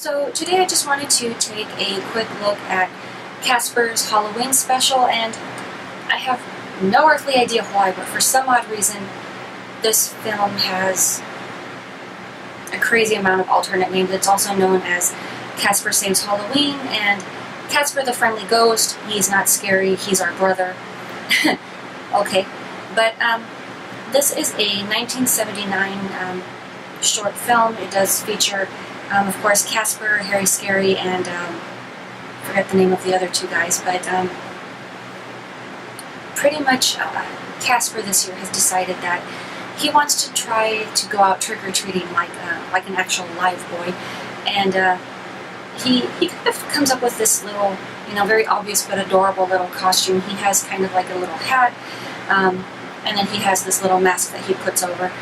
So today I just wanted to take a quick look at Casper's Halloween Special, and I have no earthly idea why, but for some odd reason this film has a crazy amount of alternate names. It's also known as Casper Saves Halloween and Casper the Friendly Ghost. He's not scary, he's our brother. Okay, but this is a 1979 short film. It does feature, of course, Casper, Harry Scary, and I forget the name of the other two guys, but pretty much Casper this year has decided that he wants to try to go out trick-or-treating like an actual live boy, and he kind of comes up with this little, very obvious but adorable little costume. He has kind of like a little hat, and then he has this little mask that he puts over.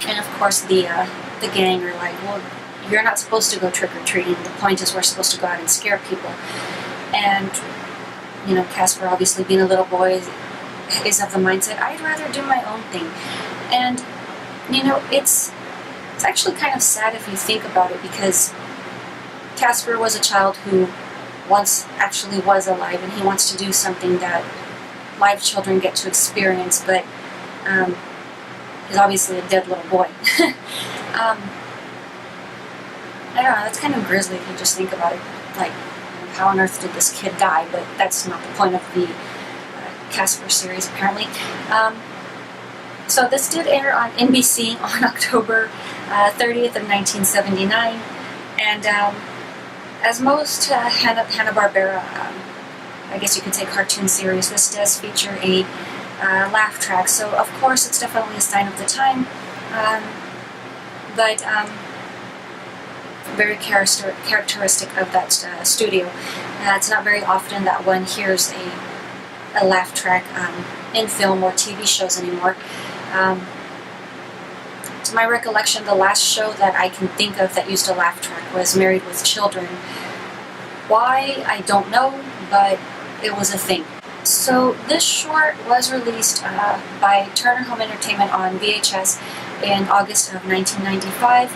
And of course the gang are like, well, you're not supposed to go trick-or-treating. The point is we're supposed to go out and scare people. And, Casper, obviously being a little boy, is of the mindset, I'd rather do my own thing. And, it's actually kind of sad if you think about it, because Casper was a child who once actually was alive, and he wants to do something that live children get to experience, but he's obviously a dead little boy. I don't know, that's kind of grisly if you just think about it. Like, how on earth did this kid die? But that's not the point of the Casper series, apparently. So this did air on NBC on October 30th of 1979, and as most Hanna-Barbera, I guess you could say cartoon series, this does feature a laugh track, so of course it's definitely a sign of the time, but very characteristic of that studio. It's not very often that one hears a laugh track in film or TV shows anymore. To my recollection, the last show that I can think of that used a laugh track was Married with Children. Why, I don't know, but it was a thing. So this short was released by Turner Home Entertainment on VHS in August of 1995,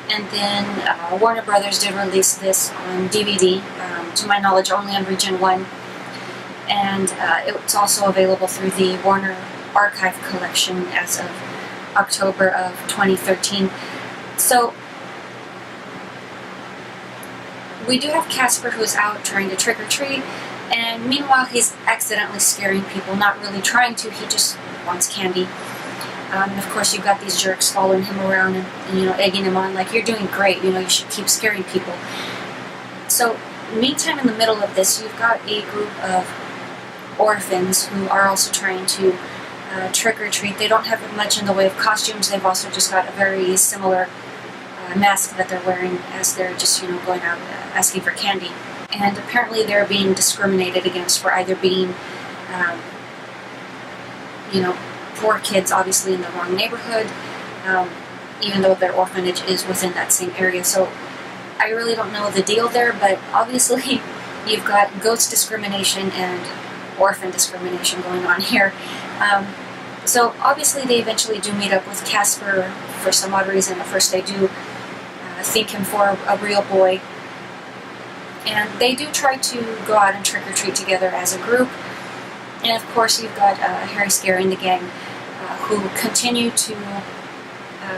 and then Warner Brothers did release this on DVD, to my knowledge only on Region 1, and it's also available through the Warner Archive Collection as of October of 2013. So we do have Casper, who's out trying to trick-or-treat, and meanwhile he's accidentally scaring people, not really trying to, he just wants candy. And of course you've got these jerks following him around and egging him on, like, you're doing great, you should keep scaring people. So meantime, in the middle of this, you've got a group of orphans who are also trying to trick-or-treat. They don't have much in the way of costumes. They've also just got a very similar mask that they're wearing as they're just going out asking for candy. And apparently they're being discriminated against for either being poor kids, obviously in the wrong neighborhood, even though their orphanage is within that same area. So I really don't know the deal there, but obviously you've got ghost discrimination and orphan discrimination going on here. So obviously they eventually do meet up with Casper for some odd reason. At first they do think him for a real boy, and they do try to go out and trick-or-treat together as a group. And of course you've got Harry Scary and the gang who continue to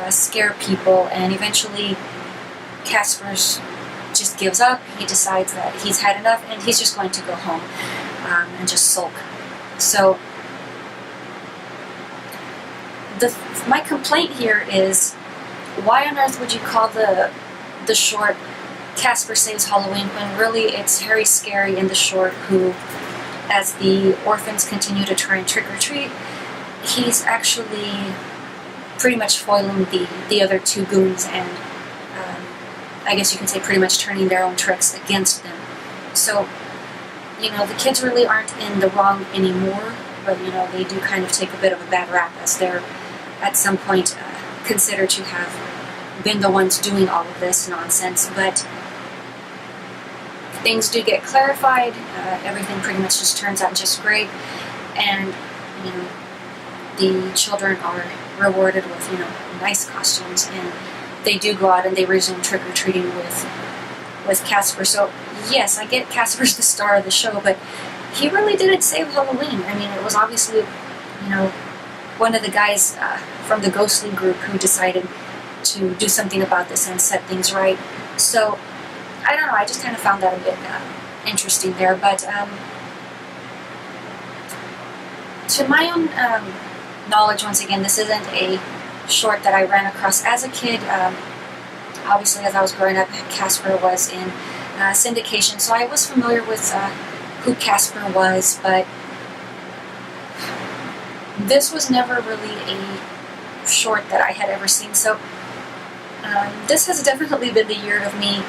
scare people, and eventually Casper's just gives up. He decides that he's had enough and he's just going to go home and just sulk. So my complaint here is, why on earth would you call the short Casper Saves Halloween when really it's Harry Scary in the short who, as the orphans continue to try and trick-or-treat, he's actually pretty much foiling the other two goons, and I guess you can say pretty much turning their own tricks against them. So, the kids really aren't in the wrong anymore, but they do kind of take a bit of a bad rap, as they're at some point considered to have been the ones doing all of this nonsense. But things do get clarified, everything pretty much just turns out just great, and the children are rewarded with nice costumes and they do go out and they resume trick-or-treating with Casper. So yes, I get Casper's the star of the show, but he really didn't save Halloween. I mean, it was obviously, one of the guys from the ghostly group who decided to do something about this and set things right. So I don't know, I just kind of found that a bit interesting there. But to my own knowledge, once again, this isn't a short that I ran across as a kid. Obviously, as I was growing up, Casper was in syndication, so I was familiar with who Casper was, but this was never really a short that I had ever seen. So this has definitely been the year of me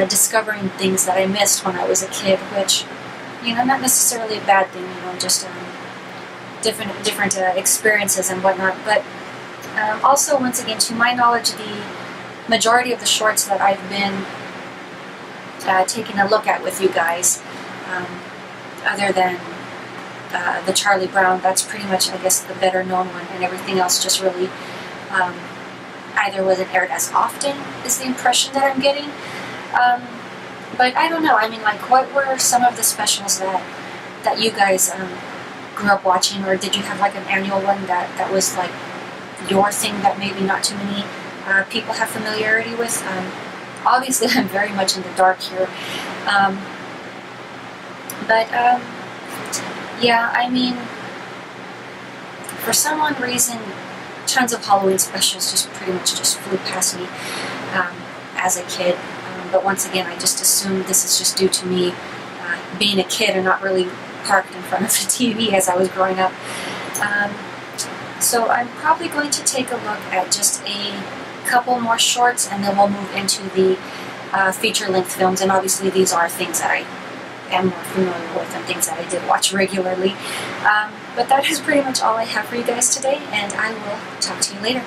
discovering things that I missed when I was a kid, which, not necessarily a bad thing, just different experiences and whatnot. But also, once again, to my knowledge, the majority of the shorts that I've been taking a look at with you guys, other than the Charlie Brown, that's pretty much, I guess, the better known one, and everything else just really either wasn't aired as often, is the impression that I'm getting. But I don't know, I mean, like, what were some of the specials that you guys grew up watching, or did you have like an annual one that was like your thing that maybe not too many people have familiarity with? Obviously, I'm very much in the dark here. Yeah, I mean, for some odd reason, tons of Halloween specials just pretty much just flew past me as a kid. But once again, I just assumed this is just due to me being a kid and not really parked in front of the TV as I was growing up. So I'm probably going to take a look at just a couple more shorts, and then we'll move into the feature-length films. And obviously, these are things that I am more familiar with and things that I did watch regularly. But that is pretty much all I have for you guys today, and I will talk to you later.